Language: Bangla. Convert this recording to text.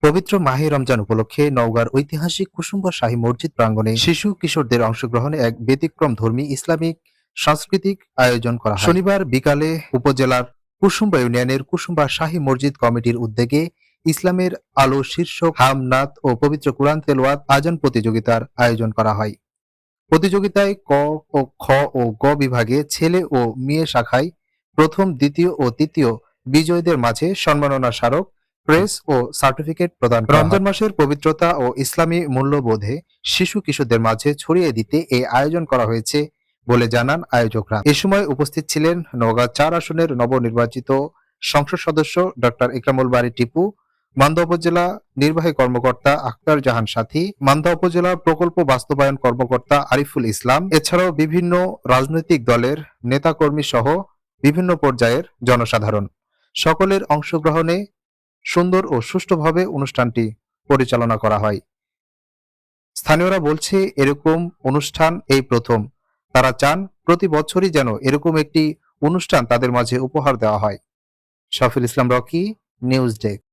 পবিত্র মাহে রমজান উপলক্ষে নওগাঁর ঐতিহাসিক কুসুম্বা শাহী মসজিদ প্রাঙ্গণে শিশু কিশোরদের অংশগ্রহণে এক ব্যতিক্রমধর্মী ইসলামিক সাংস্কৃতিক আয়োজন করা হয়। শনিবার বিকালে উপজেলার কুসুম্বা ইউনিয়নের কুসুম্বা শাহী মসজিদ কমিটির উদ্যোগে ইসলামের আলো শীর্ষক হামনাত ও পবিত্র কুরআন তেলাওয়াত আজান প্রতিযোগিতার আয়োজন করা হয়। প্রতিযোগিতায় ক ও খ ও গ বিভাগে ছেলে ও মেয়ে শাখায় প্রথম, দ্বিতীয় ও তৃতীয় বিজয়ীদের মাঝে সম্মাননা স্মারক, প্রেস ও সার্টিফিকেট প্রদান করা হয়। রমজান মাসের পবিত্রতা ও ইসলামী মূল্যবোধে শিশু কিশোরদের মাঝে ছড়িয়ে দিতে এই আয়োজন করা হয়েছে বলে জানান আয়োজকরা। এ সময় উপস্থিত ছিলেন নওগাঁ ৪ আসনের নবনির্বাচিত সংসদ সদস্য ডক্টর ইকরামুল বারী টিপু, মান্দা উপজেলা নির্বাহী কর্মকর্তা আখতার জাহান সাথী, মান্দা উপজেলা প্রকল্প বাস্তবায়ন কর্মকর্তা আরিফুল ইসলাম, এছাড়াও বিভিন্ন রাজনৈতিক দলের নেতাকর্মী সহ বিভিন্ন পর্যায়ের জনসাধারণ সকলের অংশগ্রহণে সুন্দর ও সুষ্ঠুভাবে অনুষ্ঠানটি পরিচালনা করা হয়। স্থানীয়রা বলছে, এরকম অনুষ্ঠান এই প্রথম। তারা চান প্রতি বছরই যেন এরকম একটি অনুষ্ঠান তাদের মাঝে উপহার দেওয়া হয়। শফিল ইসলাম রকি, নিউজ ডেস্ক।